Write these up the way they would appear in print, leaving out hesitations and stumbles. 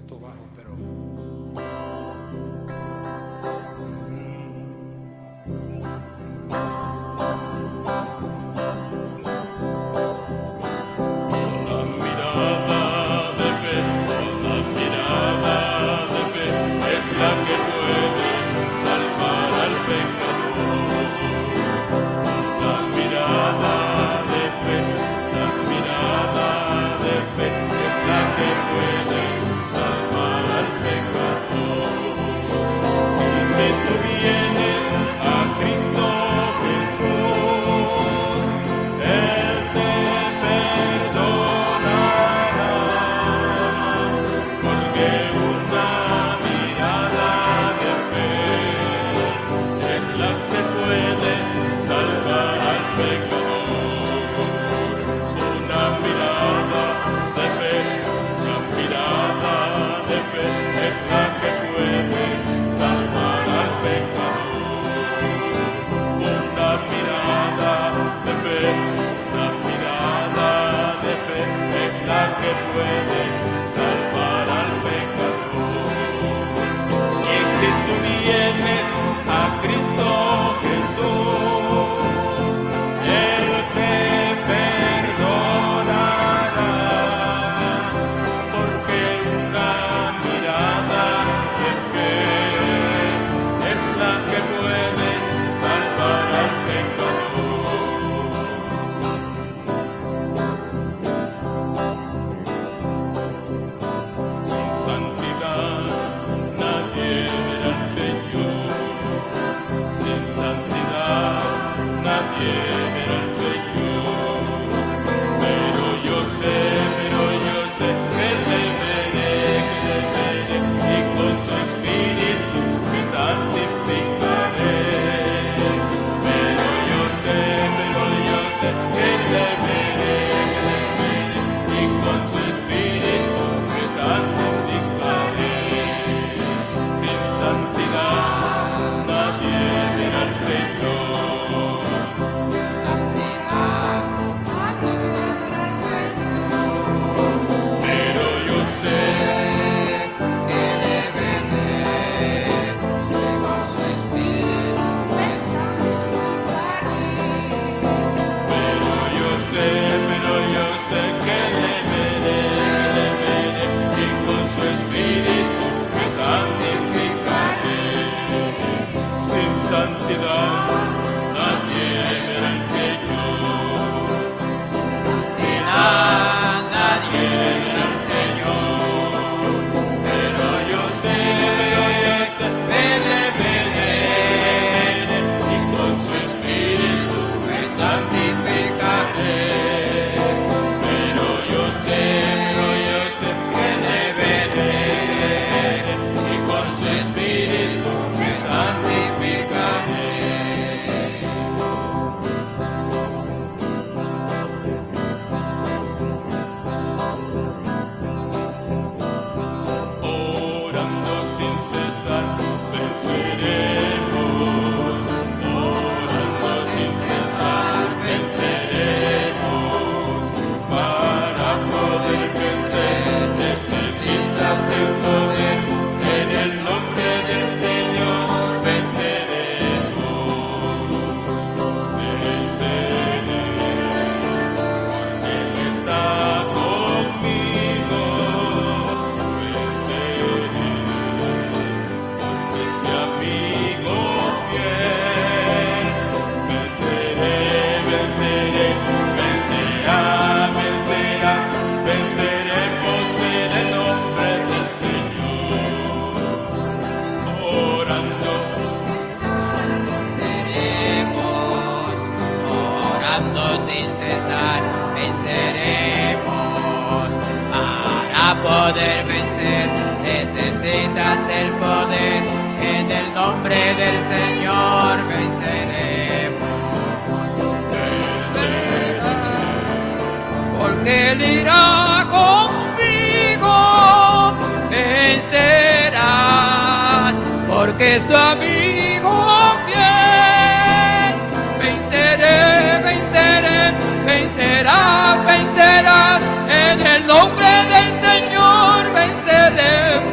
poquito bajo, pero poder vencer, necesitas el poder, en el nombre del Señor venceremos. Porque Él irá conmigo, vencerás, porque es tu amigo fiel. Venceré, venceré, vencerás, vencerás, en el nombre del Señor venceremos.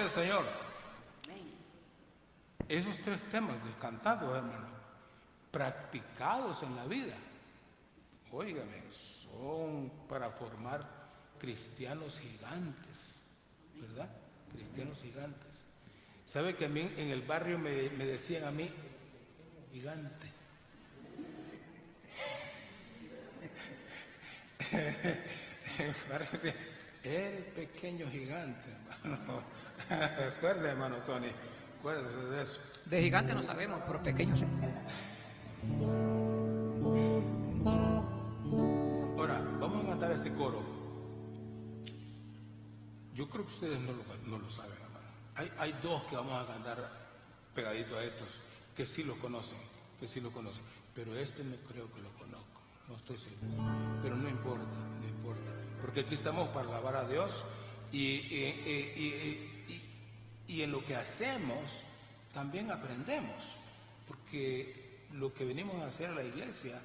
del Señor. Esos 3 temas cantados, hermano, practicados en la vida, óigame, son para formar cristianos gigantes, ¿verdad? Cristianos gigantes. ¿Sabe que a mí en el barrio me decían a mí, gigante? El pequeño gigante, hermano. Recuerde, hermano Tony, acuérdese de eso. De gigante no sabemos, pero pequeño sí. Ahora, vamos a cantar este coro. Yo creo que ustedes no lo saben, hermano. Hay 2 que vamos a cantar pegaditos a estos, que sí lo conocen, pero este me creo que lo conozco, no estoy seguro, pero no importa, porque aquí estamos para alabar a Dios y en lo que hacemos también aprendemos, porque lo que venimos a hacer a la iglesia,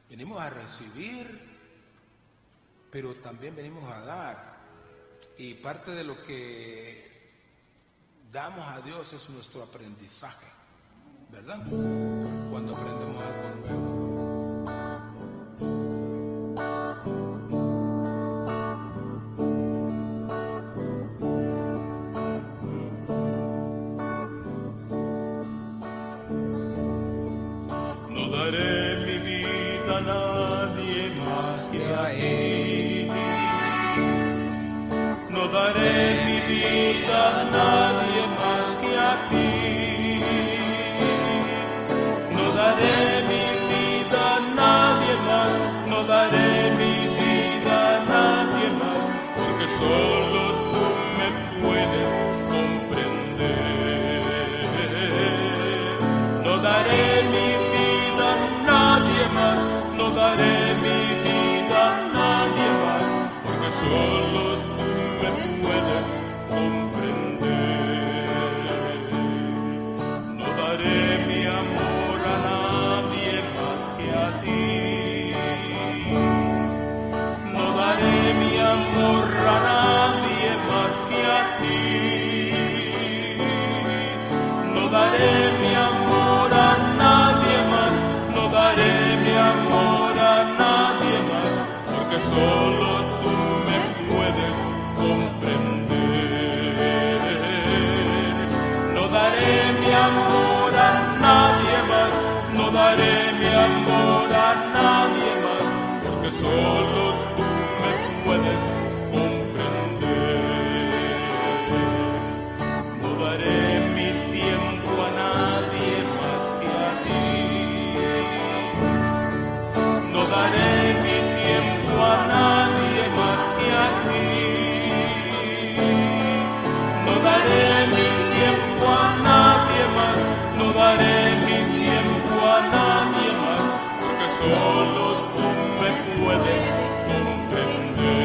venimos a recibir, pero también venimos a dar, y parte de lo que damos a Dios es nuestro aprendizaje, ¿verdad? Cuando aprendemos algo nuevo. No daré mi vida a nadie más que a ti. No daré mi vida a nadie más que a ti. No daré mi vida a nadie más. No daré mi vida a nadie más, porque solo tú me puedes comprender. No daré mi vida a nadie más. No daré mi vida a nadie más, porque solo tú me puedes comprender. No daré mi amor a nadie más que a ti. No daré mi amor a nadie más que a ti. No daré mi amor a nadie más. No daré mi amor a nadie más, porque solo tú me puedes comprender. No daré mi amor a nadie más. No daré mi amor a nadie más, porque solo tú me puedes comprender. No daré mi tiempo a nadie más que a ti. No daré mi tiempo a nadie más que a ti. No daré mi tiempo a nadie más. No daré mi tiempo a nadie más, porque solo tú me puedes comprender.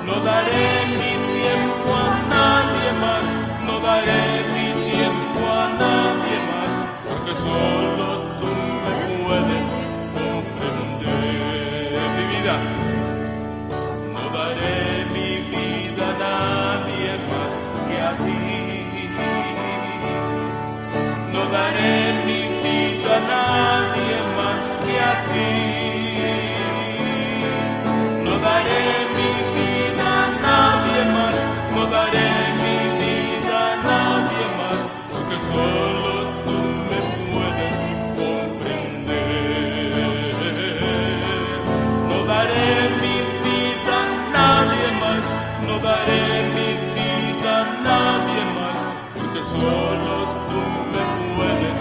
No daré mi tiempo a nadie más. No daré mi tiempo a nadie más, porque solo tú me puedes comprender. Mi vida, no daré mi vida a nadie más que a ti. No daré mi vida a nadie más que a ti. No daré mi vida a nadie más. No daré mi vida a nadie más, porque solo tú me puedes comprender. No daré mi vida a nadie más. No daré mi vida a nadie más, porque solo tú me puedes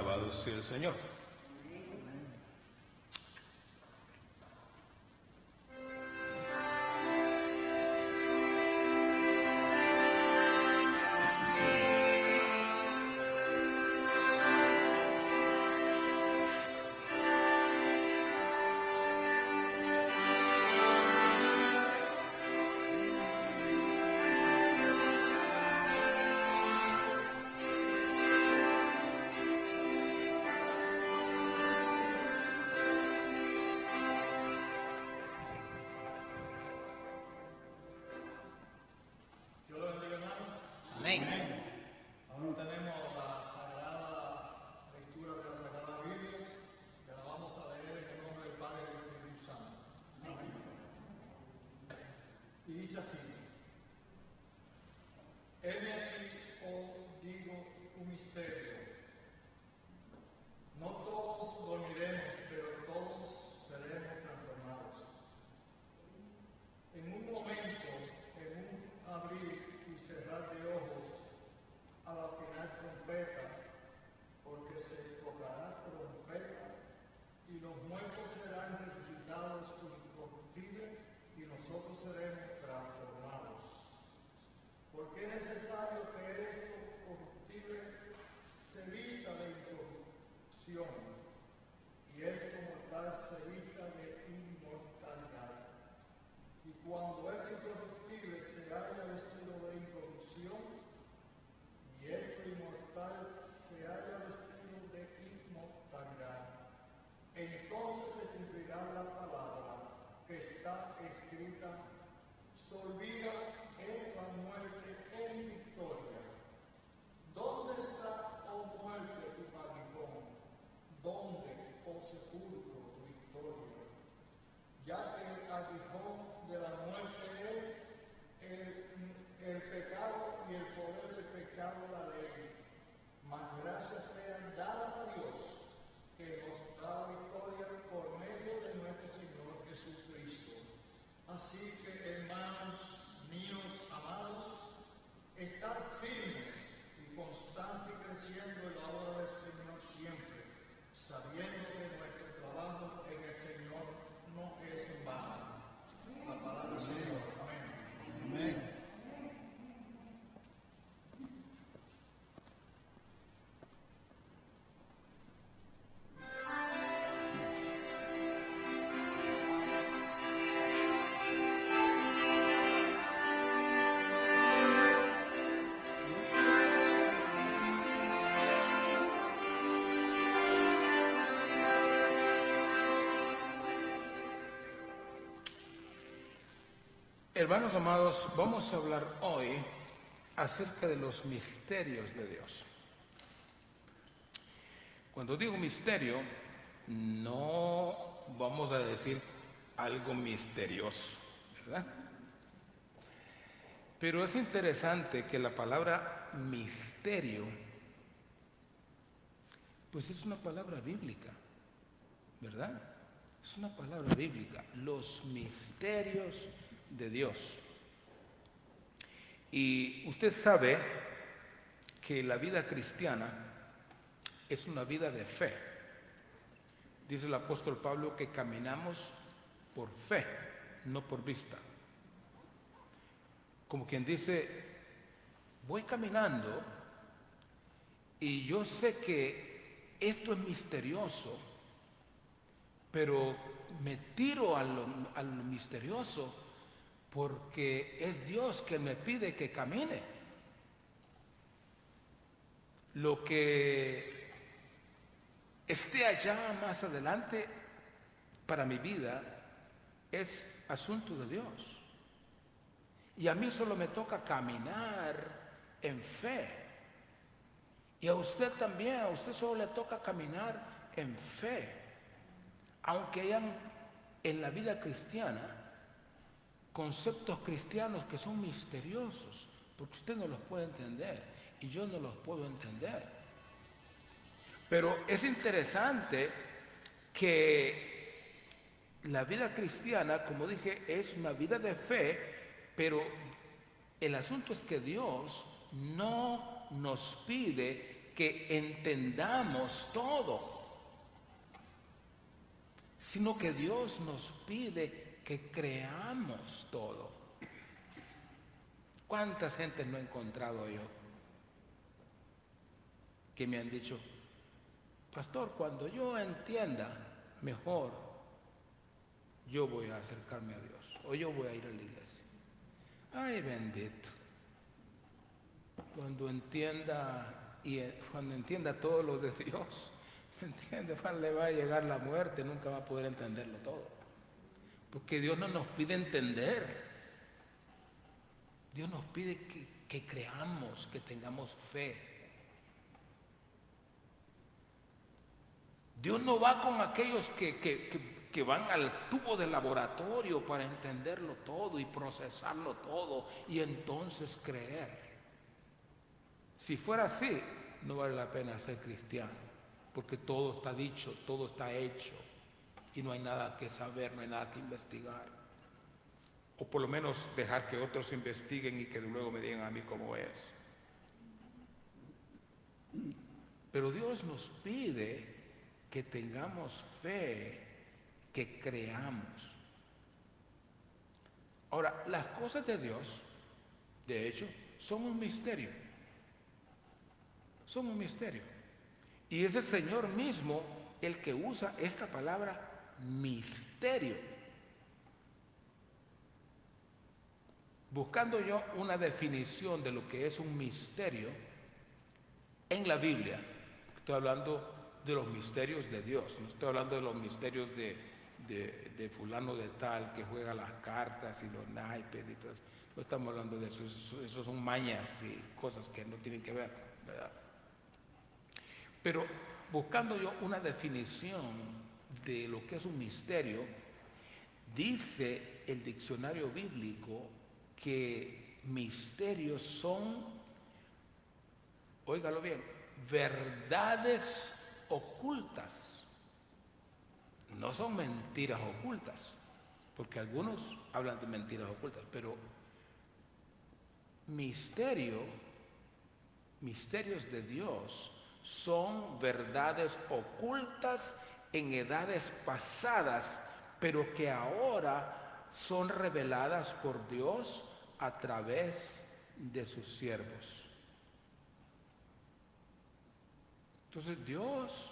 Alabado sea el Señor. Amén. Ahora tenemos la sagrada lectura de la Sagrada Biblia, que la vamos a leer en el nombre del Padre y del Espíritu Santo. Y dice así: Heme aquí, os digo un misterio. No todos dormiremos, pero todos seremos transformados. En un momento, en un abrir y cerrar de ojos, a la final trompeta, porque se tocará trompeta, y los muertos serán resucitados incorruptibles, y nosotros seremos transformados. Porque es necesario que esto corruptible se vista de incorrupción, y esto mortal se vista de inmortalidad. Y cuando esto incorruptible se haya vestido de incorrupción, y esto inmortal se haya vestido de inmortalidad, entonces se cumplirá la palabra que está escrita: solvida es la muerte en victoria. ¿Dónde está, oh muerte, tu aguijón? ¿Dónde, oh sepulcro, tu victoria? Ya que el aguijón de la muerte es el pecado, y el poder del pecado la ley. Mas gracias sean dadas a Dios, que nos da la victoria por medio de nuestro Señor Jesucristo. Así que, hermanos míos amados, estad firmes y constante creciendo en la obra del Señor siempre, sabiendo que nuestro trabajo en el Señor no es en vano. La palabra del Señor. Amén. Amén. Hermanos amados, vamos a hablar hoy acerca de los misterios de Dios. Cuando digo misterio, no vamos a decir algo misterioso, ¿verdad? Pero es interesante que la palabra misterio, pues es una palabra bíblica, ¿verdad? Es una palabra bíblica, los misterios de Dios. Y usted sabe que la vida cristiana es una vida de fe. Dice el apóstol Pablo que caminamos por fe, no por vista. Como quien dice, voy caminando y yo sé que esto es misterioso, pero me tiro a lo misterioso porque es Dios quien me pide que camine. Lo que esté allá más adelante para mi vida es asunto de Dios. Y a mí solo me toca caminar en fe. Y a usted también, a usted solo le toca caminar en fe. Aunque hayan en la vida cristiana conceptos cristianos que son misteriosos, porque usted no los puede entender y yo no los puedo entender. Pero es interesante que la vida cristiana, como dije, es una vida de fe, pero el asunto es que Dios no nos pide que entendamos todo, sino que Dios nos pide que creamos todo. ¿Cuántas gentes no he encontrado yo que me han dicho: pastor, cuando yo entienda mejor, yo voy a acercarme a Dios, o yo voy a ir a la iglesia? Ay, bendito. Cuando entienda todo lo de Dios, ¿me entiende? Le va a llegar la muerte, nunca va a poder entenderlo todo. Porque Dios no nos pide entender. Dios nos pide que creamos, que tengamos fe. Dios no va con aquellos que van al tubo del laboratorio para entenderlo todo y procesarlo todo y entonces creer. Si fuera así, no vale la pena ser cristiano, porque todo está dicho, todo está hecho y no hay nada que saber, no hay nada que investigar. O por lo menos dejar que otros investiguen y que luego me digan a mí cómo es. Pero Dios nos pide que tengamos fe, que creamos. Ahora, las cosas de Dios, de hecho, son un misterio. Son un misterio. Y es el Señor mismo el que usa esta palabra misterio. Buscando yo una definición de lo que es un misterio en la Biblia, estoy hablando de los misterios de Dios, no estoy hablando de los misterios de fulano de tal que juega las cartas y los naipes y todo. No estamos hablando de eso, eso son mañas y cosas que no tienen que ver, ¿verdad? Pero buscando yo una definición de lo que es un misterio, dice el diccionario bíblico que misterios son, óigalo bien, verdades ocultas. No son mentiras ocultas, porque algunos hablan de mentiras ocultas, pero misterios de Dios son verdades ocultas en edades pasadas, pero que ahora son reveladas por Dios a través de sus siervos. Entonces Dios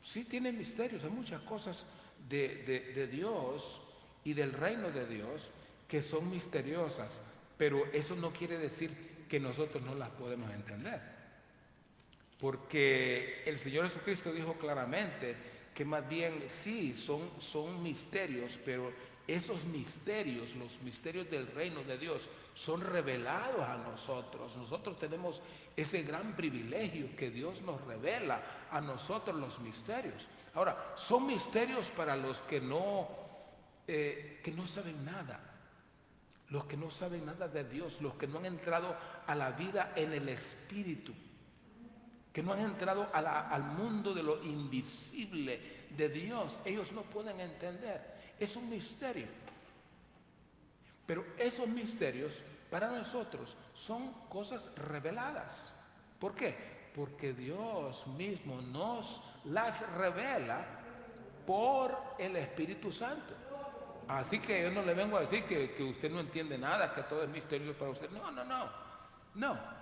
sí tiene misterios, hay muchas cosas de Dios y del reino de Dios que son misteriosas, pero eso no quiere decir que nosotros no las podemos entender. Porque el Señor Jesucristo dijo claramente que más bien sí, son misterios, pero esos misterios, los misterios del reino de Dios, son revelados a nosotros. Nosotros tenemos ese gran privilegio que Dios nos revela a nosotros los misterios. Ahora, son misterios para los que no saben nada. Los que no saben nada de Dios, los que no han entrado a la vida en el Espíritu, que no han entrado al mundo de lo invisible de Dios, ellos no pueden entender. Es un misterio. Pero esos misterios para nosotros son cosas reveladas. ¿Por qué? Porque Dios mismo nos las revela por el Espíritu Santo. Así que yo no le vengo a decir que usted no entiende nada, que todo es misterioso para usted. No.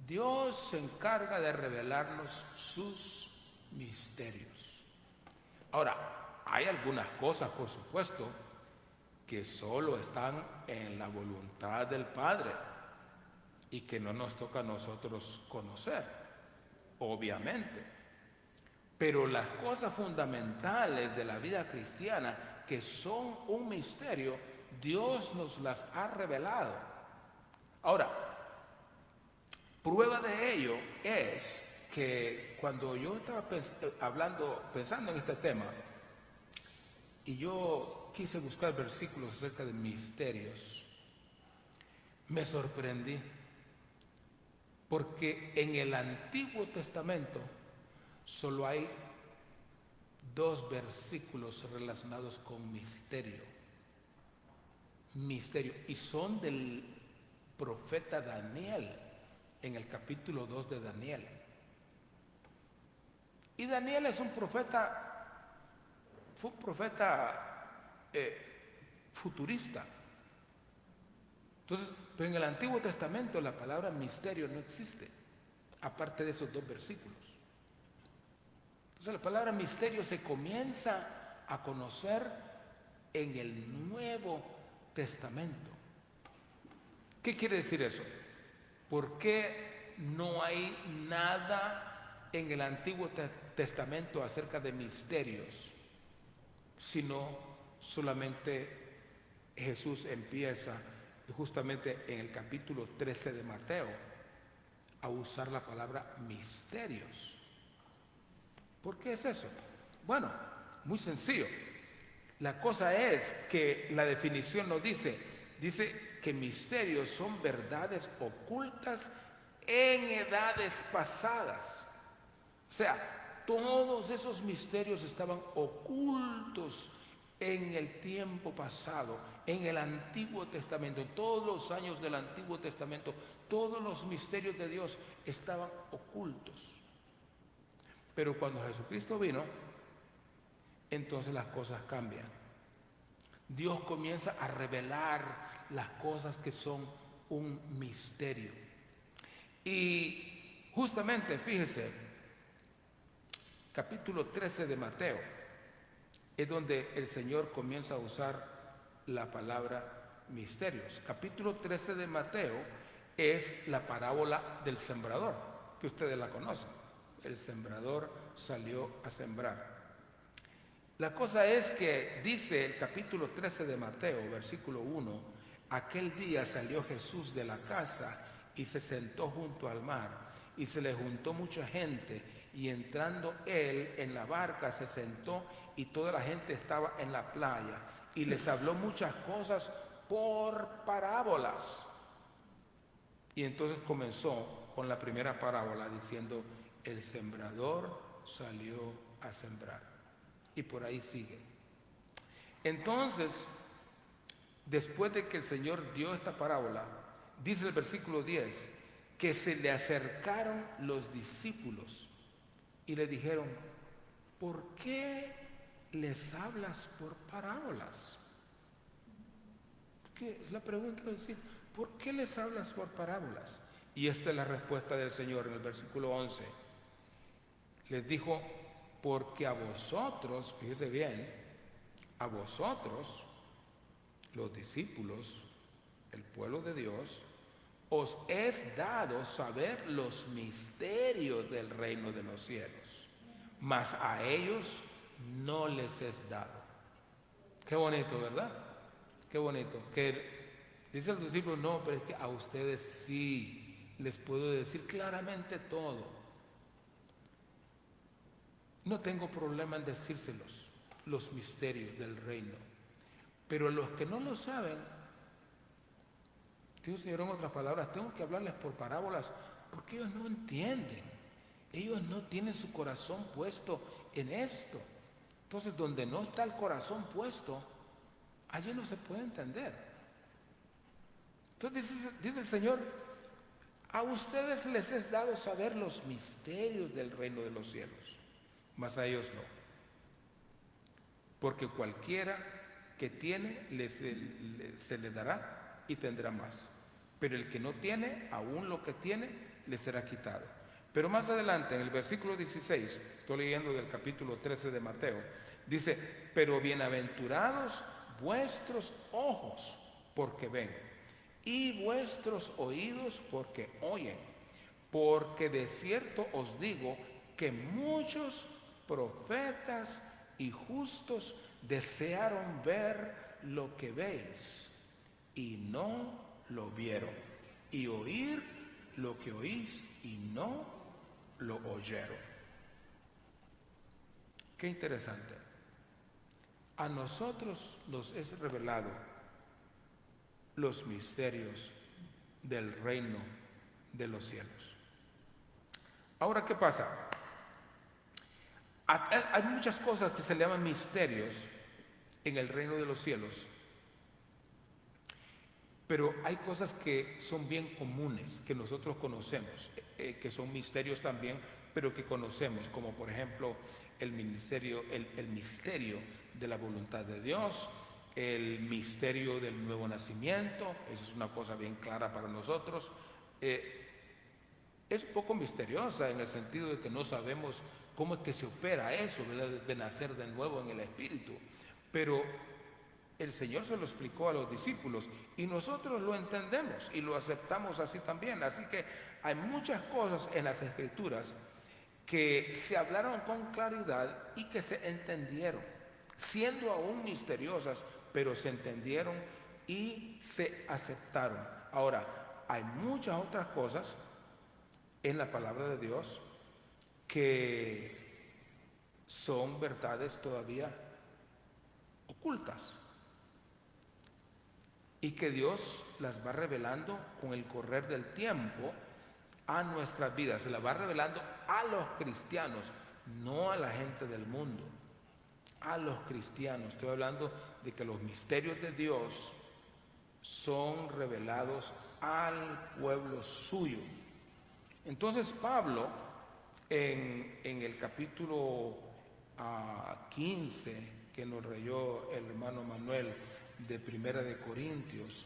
Dios se encarga de revelarnos sus misterios. Ahora, hay algunas cosas, por supuesto, que solo están en la voluntad del Padre y que no nos toca a nosotros conocer, obviamente. Pero las cosas fundamentales de la vida cristiana, que son un misterio, Dios nos las ha revelado. Ahora, prueba de ello es que cuando yo estaba pensando en este tema, y yo quise buscar versículos acerca de misterios, me sorprendí, porque en el Antiguo Testamento solo hay 2 versículos relacionados con misterio, y son del profeta Daniel. en el capítulo 2 de Daniel. Y Daniel es un profeta, fue un profeta futurista. Entonces, pero en el Antiguo Testamento la palabra misterio no existe, aparte de esos 2 versículos. Entonces la palabra misterio se comienza a conocer en el Nuevo Testamento. ¿Qué quiere decir eso? ¿Por qué no hay nada en el Antiguo Testamento acerca de misterios, sino solamente Jesús empieza justamente en el capítulo 13 de Mateo a usar la palabra misterios? ¿Por qué es eso? Bueno, muy sencillo. La cosa es que la definición nos dice que misterios son verdades ocultas en edades pasadas. O sea, todos esos misterios estaban ocultos en el tiempo pasado, en el Antiguo Testamento, en todos los años del Antiguo Testamento, todos los misterios de Dios estaban ocultos. Pero cuando Jesucristo vino, entonces las cosas cambian. Dios comienza a revelar las cosas que son un misterio. Y justamente, fíjese, capítulo 13 de Mateo es donde el Señor comienza a usar la palabra misterios. Capítulo 13 de Mateo es la parábola del sembrador, que ustedes la conocen. El sembrador salió a sembrar. La cosa es que dice el capítulo 13 de Mateo, versículo 1, aquel día salió Jesús de la casa y se sentó junto al mar, y se le juntó mucha gente, y entrando él en la barca se sentó, y toda la gente estaba en la playa, y les habló muchas cosas por parábolas. Y entonces comenzó con la primera parábola diciendo: el sembrador salió a sembrar. Y por ahí sigue. Entonces, después de que el Señor dio esta parábola, dice el versículo 10, que se le acercaron los discípulos y le dijeron: ¿por qué les hablas por parábolas? La pregunta es decir, ¿por qué les hablas por parábolas? Y esta es la respuesta del Señor en el versículo 11. Les dijo: porque a vosotros, fíjese bien, a vosotros, los discípulos, el pueblo de Dios, os es dado saber los misterios del reino de los cielos, mas a ellos no les es dado. Qué bonito, ¿verdad? Qué bonito. Que dice los discípulos: no, pero es que a ustedes sí les puedo decir claramente todo. No tengo problema en decírselos, los misterios del reino. Pero los que no lo saben, digo, Señor, en otras palabras, tengo que hablarles por parábolas porque ellos no entienden. Ellos no tienen su corazón puesto en esto. Entonces, donde no está el corazón puesto, allí no se puede entender. Entonces dice el Señor: a ustedes les es dado saber los misterios del reino de los cielos, mas a ellos no. Porque cualquiera que tiene se le dará y tendrá más. Pero el que no tiene, aún lo que tiene, le será quitado. Pero más adelante, en el versículo 16, estoy leyendo del capítulo 13 de Mateo, dice: pero bienaventurados vuestros ojos porque ven, y vuestros oídos porque oyen, porque de cierto os digo que muchos profetas y justos desearon ver lo que veis y no lo vieron, y oír lo que oís y no lo oyeron. Qué interesante. A nosotros nos es revelado los misterios del reino de los cielos. Ahora, ¿qué pasa? Hay muchas cosas que se le llaman misterios en el reino de los cielos, Pero hay cosas que son bien comunes, que nosotros conocemos, que son misterios también, pero que conocemos, como por ejemplo el misterio de la voluntad de Dios, el misterio del nuevo nacimiento. Esa es una cosa bien clara para nosotros. Es un poco misteriosa en el sentido de que no sabemos cómo es que se opera eso, ¿verdad? De nacer de nuevo en el Espíritu. Pero el Señor se lo explicó a los discípulos y nosotros lo entendemos y lo aceptamos así también. Así que hay muchas cosas en las Escrituras que se hablaron con claridad y que se entendieron, siendo aún misteriosas, pero se entendieron y se aceptaron. Ahora, hay muchas otras cosas en la palabra de Dios que son verdades todavía ocultas y que Dios las va revelando con el correr del tiempo a nuestras vidas. Se las va revelando a los cristianos, no a la gente del mundo, a los cristianos. Estoy hablando de que los misterios de Dios son revelados al pueblo suyo. Entonces Pablo en el capítulo 15 que nos leyó el hermano Manuel de Primera de Corintios,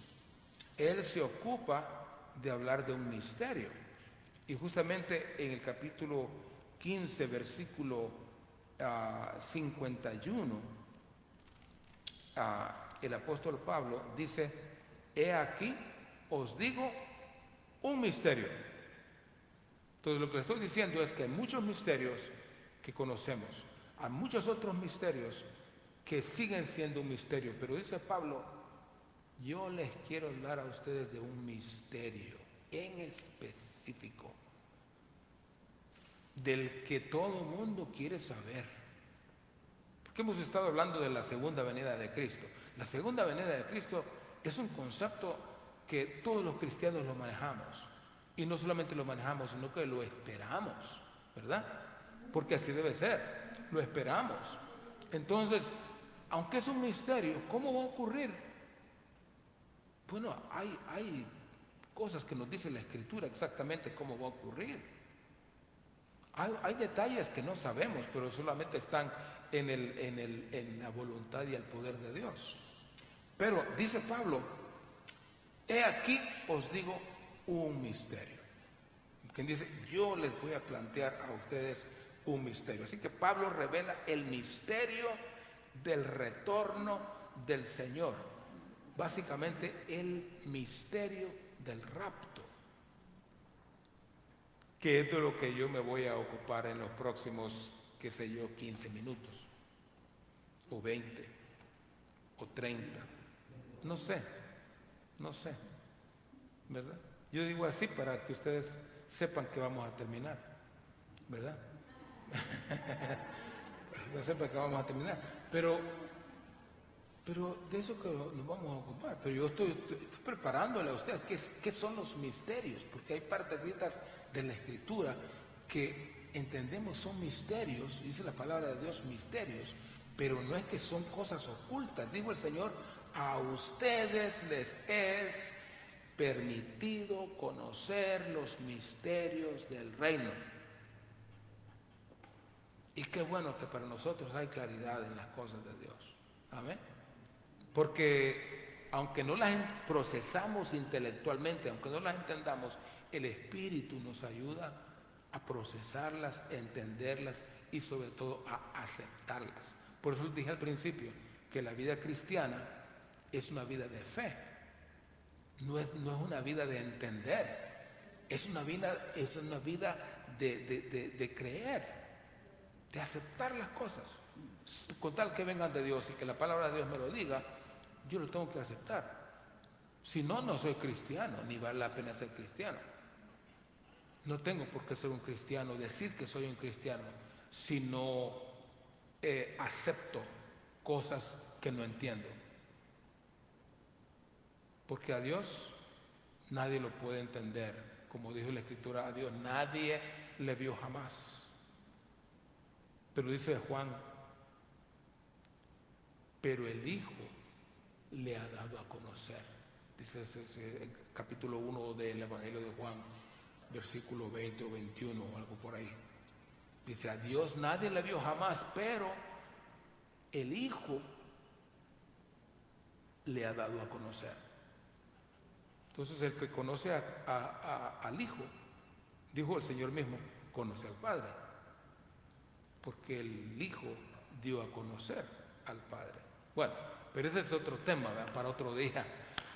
él se ocupa de hablar de un misterio. Y justamente en el capítulo 15, versículo 51, el apóstol Pablo dice: he aquí, os digo un misterio. Entonces lo que le estoy diciendo es que hay muchos misterios que conocemos, hay muchos otros misterios que siguen siendo un misterio, pero dice Pablo: yo les quiero hablar a ustedes de un misterio en específico, del que todo mundo quiere saber. Porque hemos estado hablando de la segunda venida de Cristo. La segunda venida de Cristo es un concepto que todos los cristianos lo manejamos. Y no solamente lo manejamos, sino que lo esperamos, ¿verdad? Porque así debe ser, lo esperamos. Entonces, aunque es un misterio, ¿cómo va a ocurrir? Bueno, hay cosas que nos dice la Escritura exactamente cómo va a ocurrir. Hay detalles que no sabemos, pero solamente están en la voluntad y el poder de Dios. Pero dice Pablo: he aquí os digo un misterio. Quien dice: yo les voy a plantear a ustedes un misterio. Así que Pablo revela el misterio del retorno del Señor. Básicamente el misterio del rapto, que es de lo que yo me voy a ocupar en los próximos, qué sé yo, 15 minutos, o 20, o 30, no sé, ¿verdad? Yo digo así para que ustedes sepan que vamos a terminar, ¿verdad? No sepan que vamos a terminar, pero de eso que nos vamos a ocupar. Pero yo estoy preparándole a ustedes qué son los misterios, porque hay partecitas de la Escritura que entendemos son misterios, dice la palabra de Dios, misterios, pero no es que son cosas ocultas. Dijo el Señor: a ustedes les es permitido conocer los misterios del reino. Y qué bueno que para nosotros hay claridad en las cosas de Dios. Amén. Porque aunque no las procesamos intelectualmente, aunque no las entendamos, el Espíritu nos ayuda a procesarlas, a entenderlas y sobre todo a aceptarlas. Por eso dije al principio que la vida cristiana es una vida de fe, no es una vida de entender, es una vida de creer, de aceptar las cosas. Con tal que vengan de Dios y que la palabra de Dios me lo diga, yo lo tengo que aceptar. Si no, no soy cristiano, ni vale la pena ser cristiano. No tengo por qué ser un cristiano, decir que soy un cristiano, si no acepto cosas que no entiendo. Porque a Dios nadie lo puede entender. Como dijo la Escritura, a Dios nadie le vio jamás. Pero dice Juan: pero el Hijo le ha dado a conocer. Dice capítulo 1 del Evangelio de Juan, versículo 20 o 21 o algo por ahí. Dice, a Dios nadie le vio jamás, pero el Hijo le ha dado a conocer. Entonces el que conoce al Hijo, dijo el Señor mismo, conoce al Padre, porque el Hijo dio a conocer al Padre. Bueno, pero ese es otro tema, ¿verdad? Para otro día,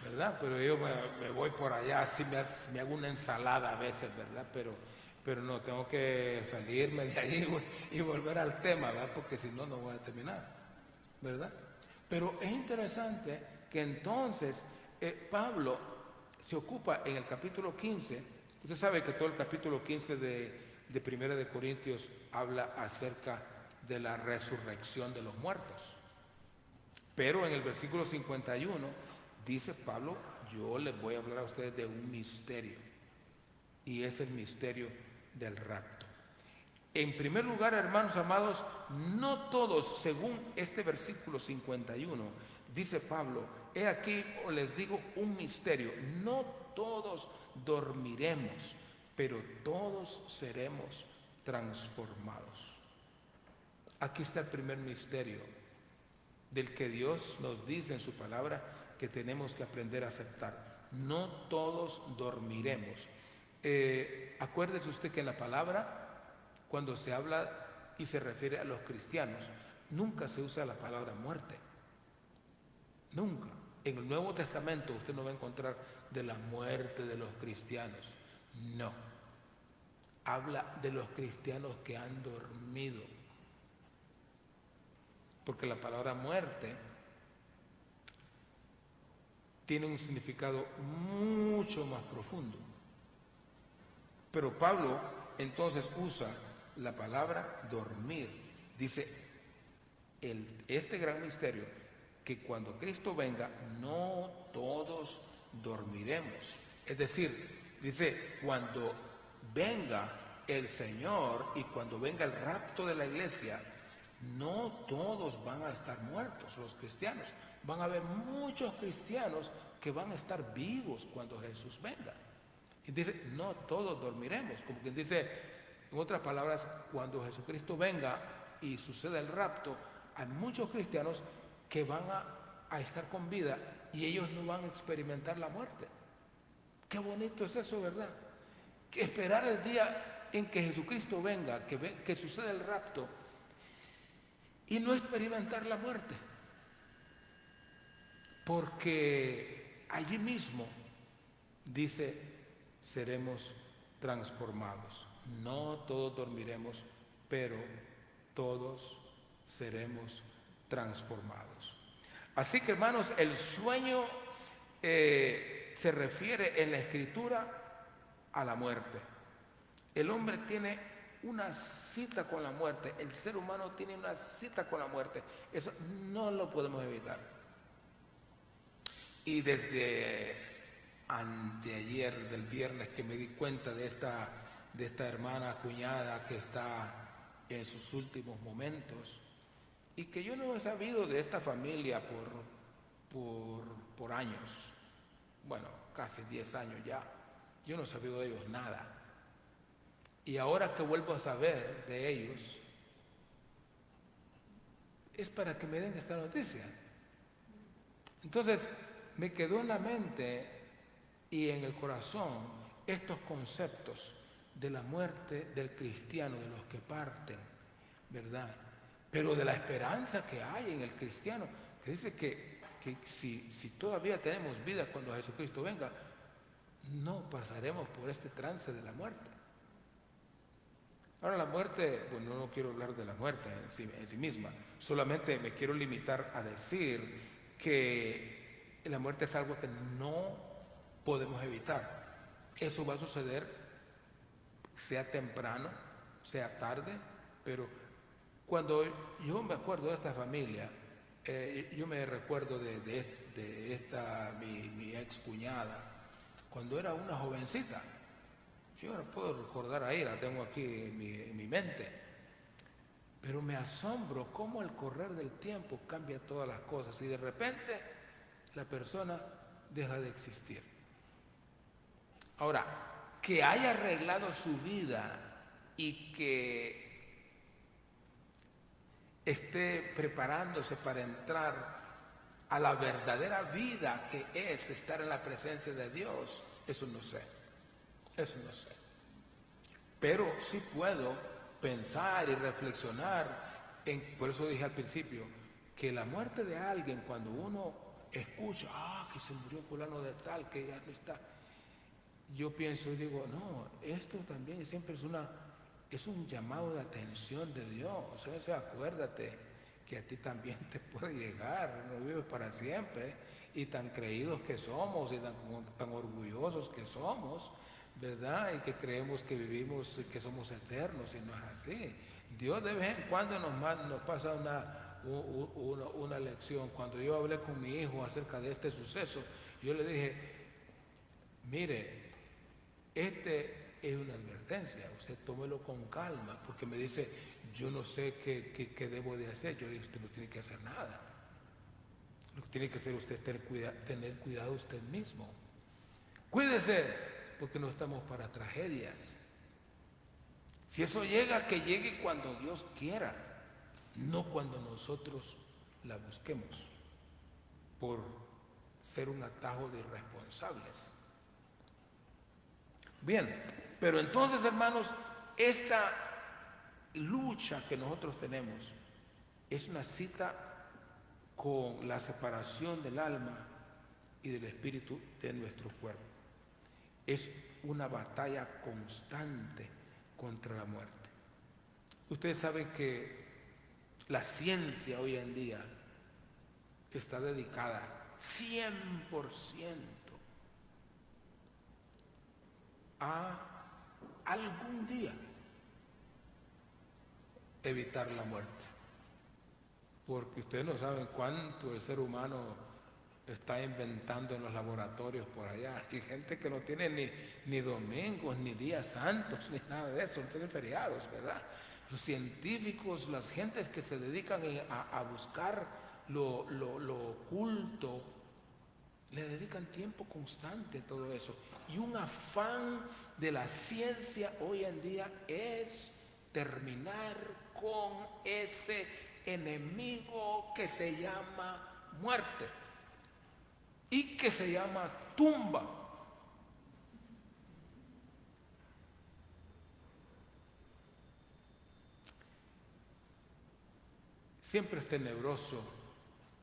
¿verdad? Pero yo me voy por allá, así me hago una ensalada a veces, ¿verdad? Pero no, tengo que salirme de ahí y volver al tema, ¿verdad? Porque si no, no voy a terminar, ¿verdad? Pero es interesante que entonces Pablo se ocupa en el capítulo 15. Usted sabe que todo el capítulo 15 de Primera de Corintios habla acerca de la resurrección de los muertos. Pero en el versículo 51 dice Pablo, yo les voy a hablar a ustedes de un misterio, y es el misterio del rapto. En primer lugar, hermanos amados, no todos, según este versículo 51, dice Pablo, he aquí os les digo un misterio, no todos dormiremos, pero todos seremos transformados. Aquí está el primer misterio del que Dios nos dice en su palabra que tenemos que aprender a aceptar. No todos dormiremos. Acuérdese usted que en la palabra, cuando se habla y se refiere a los cristianos, nunca se usa la palabra muerte. Nunca. En el Nuevo Testamento usted no va a encontrar de la muerte de los cristianos. No. Habla de los cristianos que han dormido. Porque la palabra muerte tiene un significado mucho más profundo. Pero Pablo entonces usa la palabra dormir. Dice, este gran misterio, que cuando Cristo venga, no todos dormiremos. Es decir, dice, cuando venga el Señor y cuando venga el rapto de la iglesia, no todos van a estar muertos los cristianos. Van a haber muchos cristianos que van a estar vivos cuando Jesús venga. Y dice, no todos dormiremos. Como quien dice, en otras palabras, cuando Jesucristo venga y suceda el rapto, hay muchos cristianos que van a estar con vida y ellos no van a experimentar la muerte. Qué bonito es eso, ¿verdad? Que esperar el día en que Jesucristo venga, que suceda el rapto y no experimentar la muerte. Porque allí mismo dice, seremos transformados. No todos dormiremos, pero todos seremos transformados. Así que, hermanos, el sueño se refiere en la Escritura a la muerte. El hombre tiene una cita con la muerte, el ser humano tiene una cita con la muerte. Eso no lo podemos evitar. Y desde anteayer, del viernes, que me di cuenta de esta hermana cuñada que está en sus últimos momentos, y que yo no he sabido de esta familia por años, bueno, casi 10 años ya, yo no he sabido de ellos nada. Y ahora que vuelvo a saber de ellos, es para que me den esta noticia. Entonces, me quedó en la mente y en el corazón estos conceptos de la muerte del cristiano, de los que parten, ¿verdad? Pero de la esperanza que hay en el cristiano, que dice que si todavía tenemos vida cuando Jesucristo venga, no pasaremos por este trance de la muerte. Ahora la muerte, bueno, no quiero hablar de la muerte en sí misma, solamente me quiero limitar a decir que la muerte es algo que no podemos evitar. Eso va a suceder, sea temprano, sea tarde, pero cuando yo me acuerdo de esta familia, yo me recuerdo de esta, mi ex cuñada, cuando era una jovencita. Yo no puedo recordar ahí, la tengo aquí en mi mente. Pero me asombro cómo el correr del tiempo cambia todas las cosas. Y de repente la persona deja de existir. Ahora, que haya arreglado su vida y que esté preparándose para entrar a la verdadera vida que es estar en la presencia de Dios, eso no sé, eso no sé. Pero sí puedo pensar y reflexionar, por eso dije al principio, que la muerte de alguien, cuando uno escucha, que se murió fulano de tal, que ya no está, yo pienso y digo, no, esto también siempre es un llamado de atención de Dios. O sea, acuérdate que a ti también te puede llegar, no vives para siempre, y tan creídos que somos, y tan orgullosos que somos, ¿verdad? Y que creemos que vivimos, que somos eternos, y no es así. Dios de vez en cuando nos pasa una lección. Cuando yo hablé con mi hijo acerca de este suceso, yo le dije, mire, es una advertencia, usted tómelo con calma, porque me dice, yo no sé qué debo de hacer. Yo le dije, usted no tiene que hacer nada. Lo que tiene que hacer usted es tener cuidado usted mismo. Cuídese, porque no estamos para tragedias. Si eso llega, que llegue cuando Dios quiera, no cuando nosotros la busquemos, por ser un atajo de irresponsables. Bien, pero entonces, hermanos, esta lucha que nosotros tenemos es una cita con la separación del alma y del espíritu de nuestro cuerpo. Es una batalla constante contra la muerte. Ustedes saben que la ciencia hoy en día está dedicada 100% a algún día evitar la muerte, porque ustedes no saben cuánto el ser humano está inventando en los laboratorios por allá. Hay gente que no tiene ni domingos, ni días santos, ni nada de eso, no tienen feriados, ¿verdad? Los científicos, las gentes que se dedican a buscar lo oculto, le dedican tiempo constante a todo eso. Y un afán de la ciencia hoy en día es terminar con ese enemigo que se llama muerte y que se llama tumba. Siempre es tenebroso.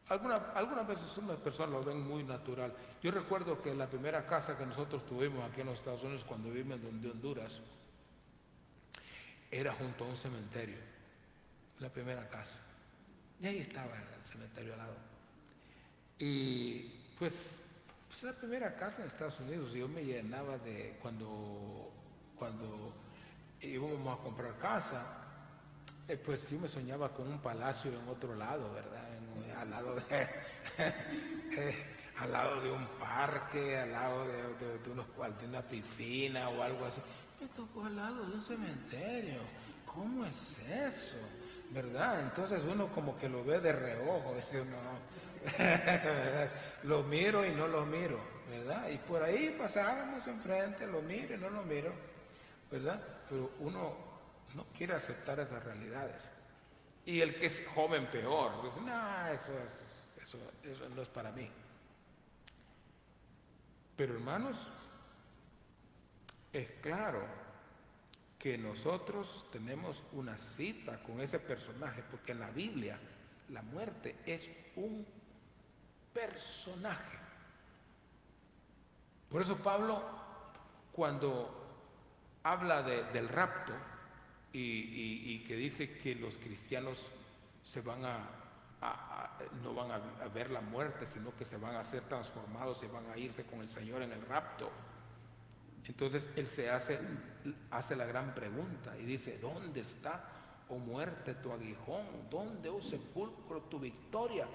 Algunas veces unas personas lo ven muy natural. Yo recuerdo que la primera casa que nosotros tuvimos aquí en los Estados Unidos cuando vivimos en Honduras era junto a un cementerio, la primera casa. Y ahí estaba el cementerio al lado. Y pues la primera casa en Estados Unidos, yo me llenaba de cuando íbamos a comprar casa, pues sí me soñaba con un palacio en otro lado, ¿verdad? Al lado de un parque, al lado de una piscina o algo así. Me tocó al lado de un cementerio. ¿Cómo es eso? ¿Verdad? Entonces uno como que lo ve de reojo, dice uno, lo miro y no lo miro, ¿verdad? Y por ahí pasábamos enfrente, lo miro y no lo miro, ¿verdad? Pero uno no quiere aceptar esas realidades. Y el que es joven peor, dice, no, eso no es para mí. Pero hermanos, es claro que nosotros tenemos una cita con ese personaje, porque en la Biblia la muerte es un personaje. Por eso Pablo, cuando habla del rapto y que dice que los cristianos no van a ver la muerte, sino que se van a ser transformados y van a irse con el Señor en el rapto. Entonces él se hace la gran pregunta y dice, ¿dónde está, oh muerte, tu aguijón? ¿Dónde, oh sepulcro, tu victoria?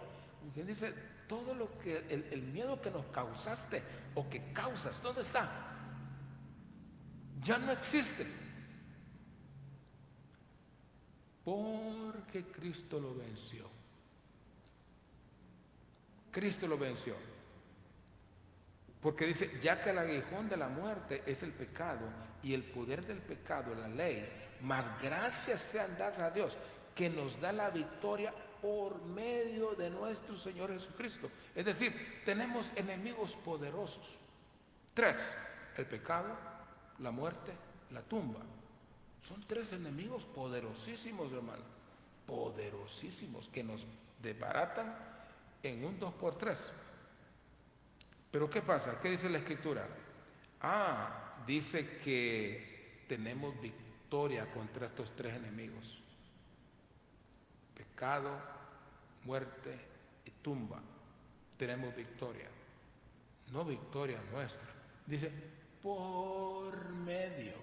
Y él dice, todo lo que, el miedo que nos causaste o que causas, ¿dónde está? Ya no existe. Porque Cristo lo venció. Cristo lo venció. Porque dice, ya que el aguijón de la muerte es el pecado y el poder del pecado, la ley, mas gracias sean dadas a Dios, que nos da la victoria por medio de nuestro Señor Jesucristo. Es decir, tenemos enemigos poderosos. 3, el pecado, la muerte, la tumba. Son 3 enemigos poderosísimos, hermano. Poderosísimos, que nos desbaratan en un 2x3. Pero ¿qué pasa? ¿Qué dice la Escritura? Dice que tenemos victoria contra estos 3 enemigos. Pecado, muerte y tumba. Tenemos victoria. No victoria nuestra. Dice, por medio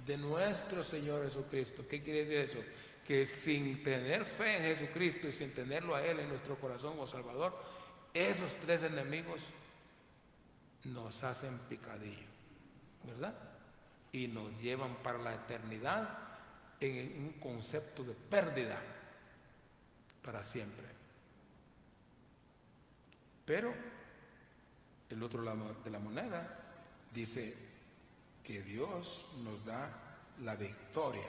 de nuestro Señor Jesucristo. ¿Qué quiere decir eso? Que sin tener fe en Jesucristo y sin tenerlo a Él en nuestro corazón o Salvador, esos 3 enemigos nos hacen picadillo, ¿verdad? Y nos llevan para la eternidad en un concepto de pérdida para siempre. Pero el otro lado de la moneda dice que Dios nos da la victoria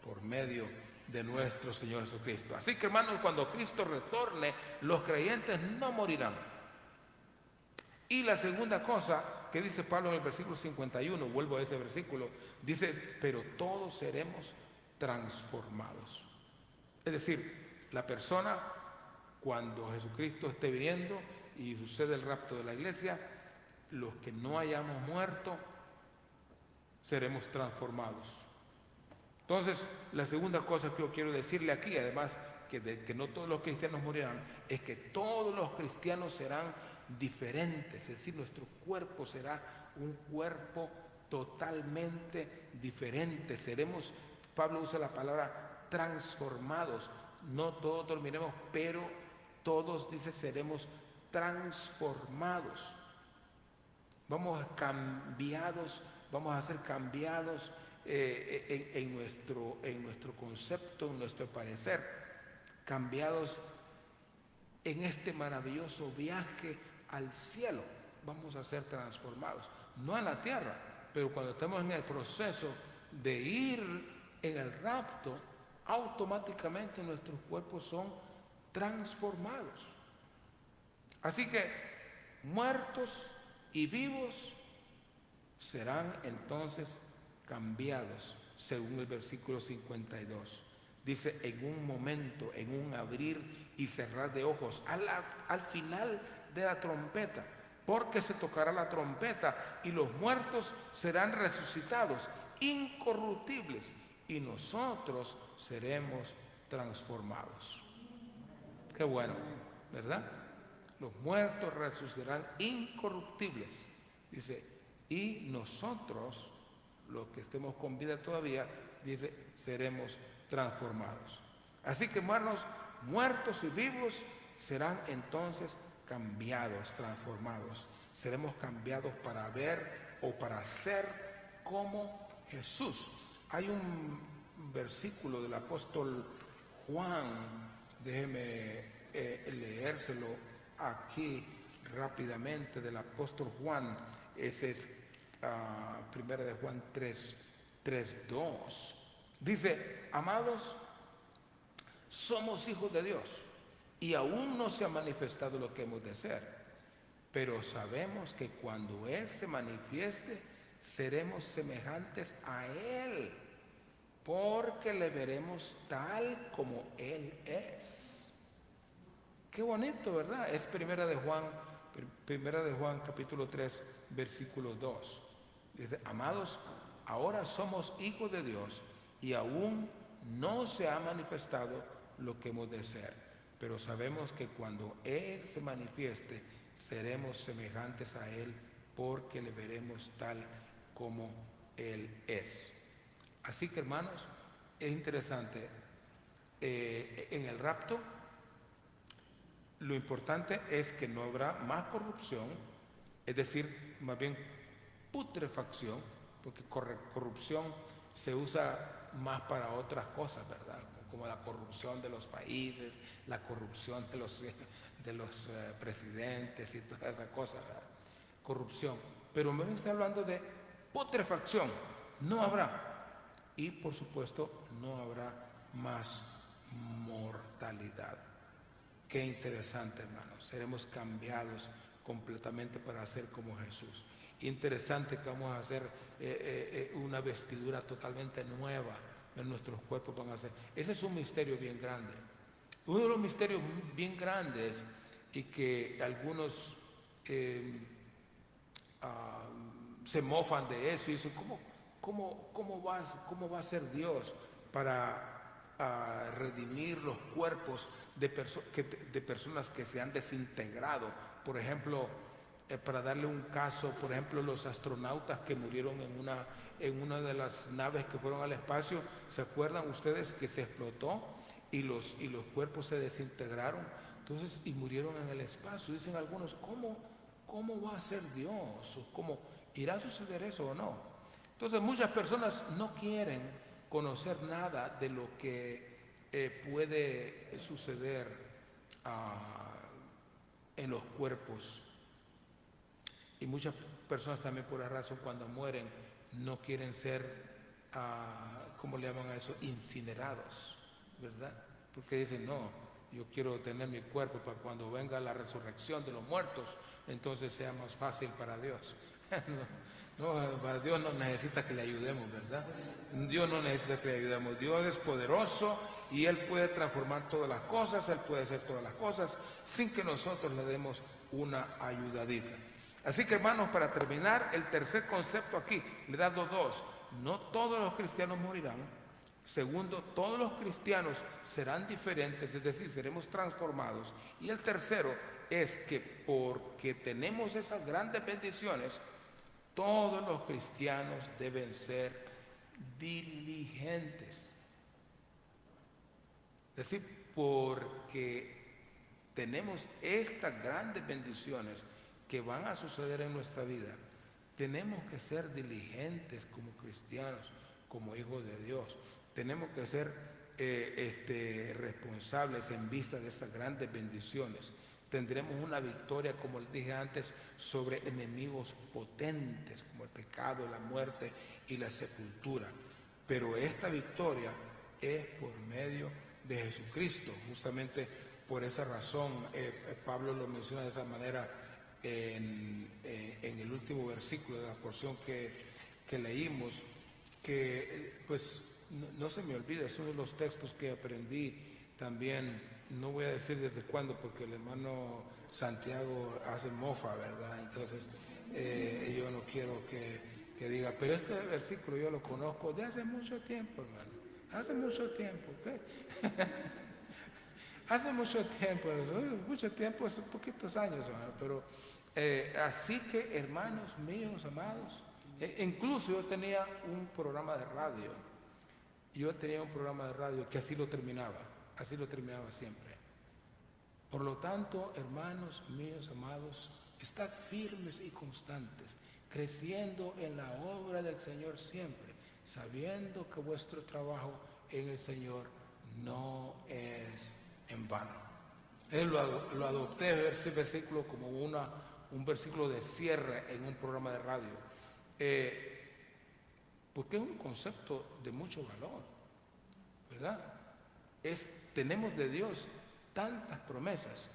por medio de nuestro Señor Jesucristo. Así que, hermanos, cuando Cristo retorne, los creyentes no morirán. Y la segunda cosa que dice Pablo en el versículo 51, vuelvo a ese versículo, dice, pero todos seremos transformados. Es decir, la persona, cuando Jesucristo esté viniendo y sucede el rapto de la iglesia, los que no hayamos muerto, seremos transformados. Entonces, la segunda cosa que yo quiero decirle aquí, además de que no todos los cristianos morirán, es que todos los cristianos serán diferentes, es decir, nuestro cuerpo será un cuerpo totalmente diferente. Seremos, Pablo usa la palabra transformados. No todos dormiremos, pero todos, dice, seremos transformados. Vamos a ser cambiados en nuestro concepto, en nuestro parecer, cambiados en este maravilloso viaje al cielo. Vamos a ser transformados, no en la tierra, pero cuando estemos en el proceso de ir en el rapto, automáticamente nuestros cuerpos son transformados. Así que muertos y vivos serán entonces cambiados, según el versículo 52. Dice, en un momento, en un abrir y cerrar de ojos, al final de la trompeta, porque se tocará la trompeta y los muertos serán resucitados, incorruptibles, y nosotros seremos transformados. Qué bueno, ¿verdad? Los muertos resucitarán incorruptibles, dice, y nosotros, los que estemos con vida todavía, dice, seremos transformados. Así que, hermanos, muertos y vivos serán entonces cambiados, transformados. Seremos cambiados para ver o para ser como Jesús. Hay un versículo del apóstol Juan, déjeme leérselo aquí rápidamente, del apóstol Juan. Ese es primera de Juan 3:2. Dice, amados, somos hijos de Dios y aún no se ha manifestado lo que hemos de ser, pero sabemos que cuando Él se manifieste, seremos semejantes a Él, porque le veremos tal como Él es. Qué bonito, ¿verdad? Es primera de Juan capítulo 3, versículo 2. Dice, amados, ahora somos hijos de Dios y aún no se ha manifestado lo que hemos de ser, pero sabemos que cuando Él se manifieste, seremos semejantes a Él, porque le veremos tal como Él es. Así que, hermanos, es interesante, en el rapto, lo importante es que no habrá más corrupción, es decir, más bien putrefacción, porque corrupción se usa más para otras cosas, ¿verdad? Como la corrupción de los países, la corrupción de los presidentes y toda esa cosa, ¿verdad? Corrupción. Pero me está hablando de putrefacción, no habrá. Y por supuesto no habrá más mortalidad. Qué interesante, hermanos. Seremos cambiados completamente para ser como Jesús. Interesante que vamos a hacer una vestidura totalmente nueva en nuestros cuerpos. Van a ser. Ese es un misterio bien grande. Uno de los misterios bien grandes y que algunos se mofan de eso y dicen, ¿cómo va a ser Dios para redimir los cuerpos de personas que se han desintegrado? Por ejemplo, para darle un caso, por ejemplo, los astronautas que murieron en una de las naves que fueron al espacio, ¿se acuerdan ustedes que se explotó y los cuerpos se desintegraron? Entonces, y murieron en el espacio. Dicen algunos, ¿cómo va a ser Dios? ¿Cómo irá a suceder eso o no? Entonces, muchas personas no quieren conocer nada de lo que puede suceder en los cuerpos. Y muchas personas también por esa razón cuando mueren no quieren ser, ¿cómo le llaman a eso? Incinerados, ¿verdad? Porque dicen, no, yo quiero tener mi cuerpo para cuando venga la resurrección de los muertos, entonces sea más fácil para Dios. No, para Dios no necesita que le ayudemos, ¿verdad? Dios no necesita que le ayudemos. Dios es poderoso y Él puede transformar todas las cosas, Él puede hacer todas las cosas sin que nosotros le demos una ayudadita. Así que, hermanos, para terminar, el tercer concepto aquí, le he dado dos. No todos los cristianos morirán. Segundo, todos los cristianos serán diferentes, es decir, seremos transformados. Y el tercero es que porque tenemos esas grandes bendiciones, todos los cristianos deben ser diligentes. Es decir, porque tenemos estas grandes bendiciones que van a suceder en nuestra vida, tenemos que ser diligentes como cristianos, como hijos de Dios. Tenemos que ser responsables en vista de estas grandes bendiciones. Tendremos una victoria, como les dije antes, sobre enemigos potentes como el pecado, la muerte y la sepultura. Pero esta victoria es por medio de Jesucristo. Justamente por esa razón Pablo lo menciona de esa manera en el último versículo de la porción que leímos, que pues no se me olvida, es uno de los textos que aprendí también. No voy a decir desde cuándo porque el hermano Santiago hace mofa, ¿verdad? Entonces yo no quiero que diga, pero este versículo yo lo conozco de hace mucho tiempo, hermano, hace mucho tiempo, ¿ok? Hace mucho tiempo, hace poquitos años, hermano, pero así que, hermanos míos, amados, incluso yo tenía un programa de radio, que así lo terminaba siempre. Por lo tanto, hermanos míos, amados, estad firmes y constantes, creciendo en la obra del Señor siempre, sabiendo que vuestro trabajo en el Señor no es en vano. Lo adopté ese versículo como un versículo de cierre en un programa de radio, porque es un concepto de mucho valor, ¿verdad? Tenemos de Dios tantas promesas,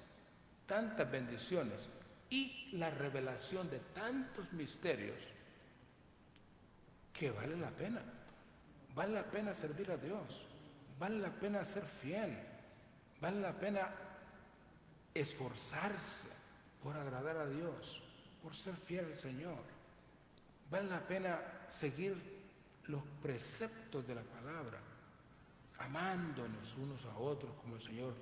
tantas bendiciones y la revelación de tantos misterios que vale la pena servir a Dios, vale la pena ser fiel, vale la pena esforzarse por agradar a Dios, por ser fiel al Señor, vale la pena seguir los preceptos de la palabra, amándonos unos a otros como el Señor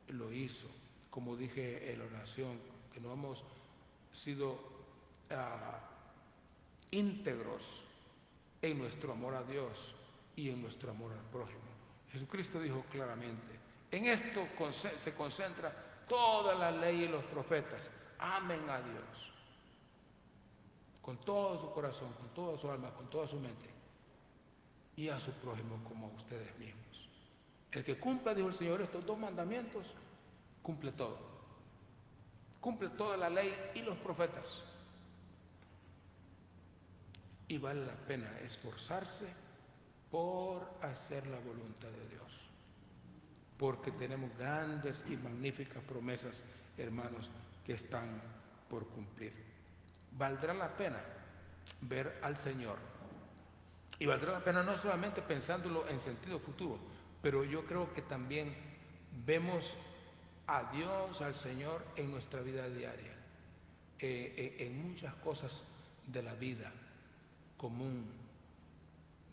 lo hizo. Como dije en la oración, que no hemos sido íntegros en nuestro amor a Dios y en nuestro amor al prójimo. Jesucristo dijo claramente, en esto se concentra toda la ley y los profetas: amen a Dios con todo su corazón, con toda su alma, con toda su mente, y a su prójimo como a ustedes mismos. El que cumpla, dijo el Señor, estos dos mandamientos, cumple todo. cumple toda la ley y los profetas. Y vale la pena esforzarse por hacer la voluntad de Dios, porque tenemos grandes y magníficas promesas, hermanos, que están por cumplir. Valdrá la pena ver al Señor, y valdrá la pena no solamente pensándolo en sentido futuro, pero yo creo que también vemos a Dios, al Señor, en nuestra vida diaria, en muchas cosas de la vida común.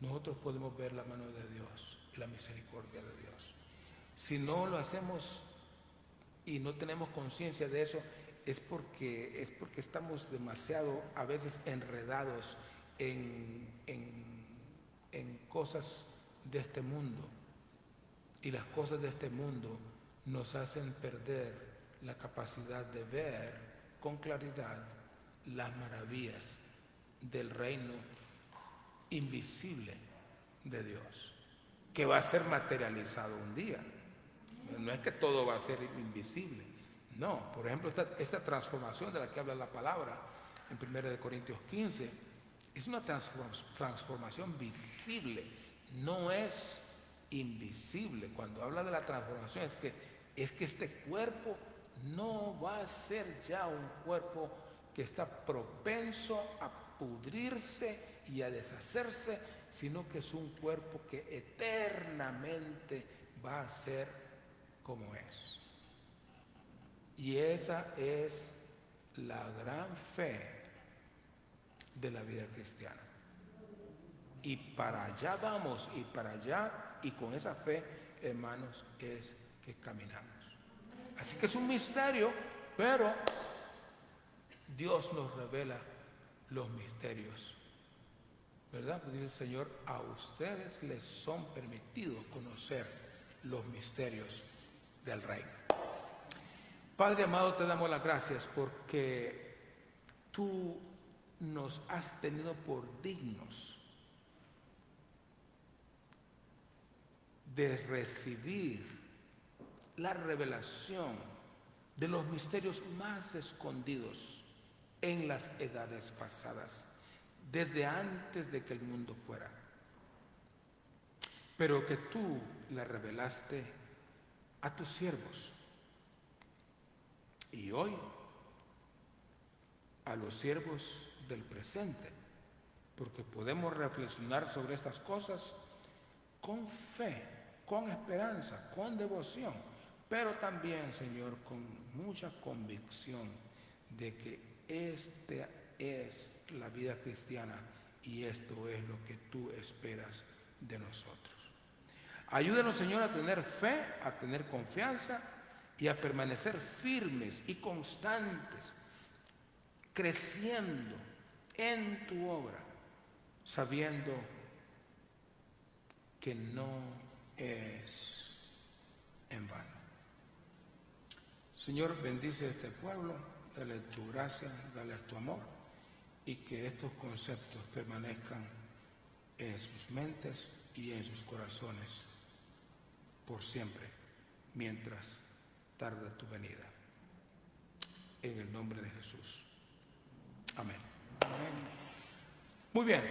Nosotros podemos ver la mano de Dios y la misericordia de Dios. Si no lo hacemos y no tenemos conciencia de eso, es porque estamos demasiado a veces enredados en cosas de este mundo, y las cosas de este mundo nos hacen perder la capacidad de ver con claridad las maravillas del reino invisible de Dios, que va a ser materializado un día. No es que todo va a ser invisible, no. Por ejemplo, esta transformación de la que habla la palabra en 1 Corintios 15 es una transformación visible, no es invisible. Cuando habla de la transformación es que este cuerpo no va a ser ya un cuerpo que está propenso a pudrirse y a deshacerse, sino que es un cuerpo que eternamente va a ser como es. Y esa es la gran fe de la vida cristiana. Y para allá vamos, y para allá, y con esa fe, hermanos, es que caminamos. Así que es un misterio, pero Dios nos revela los misterios, ¿verdad? Dice el Señor, a ustedes les son permitidos conocer los misterios del reino. Padre amado, te damos las gracias porque tú nos has tenido por dignos de recibir la revelación de los misterios más escondidos en las edades pasadas, desde antes de que el mundo fuera, pero que tú le revelaste a tus siervos, y hoy a los siervos del presente, porque podemos reflexionar sobre estas cosas con fe, con esperanza, con devoción, pero también, Señor, con mucha convicción de que esta es la vida cristiana y esto es lo que tú esperas de nosotros. Ayúdanos, Señor, a tener fe, a tener confianza y a permanecer firmes y constantes, creciendo en tu obra, sabiendo que no es en vano. Señor, bendice a este pueblo, dale tu gracia, dale tu amor, y que estos conceptos permanezcan en sus mentes y en sus corazones por siempre, mientras tarda tu venida. En el nombre de Jesús. Amén. Muy bien.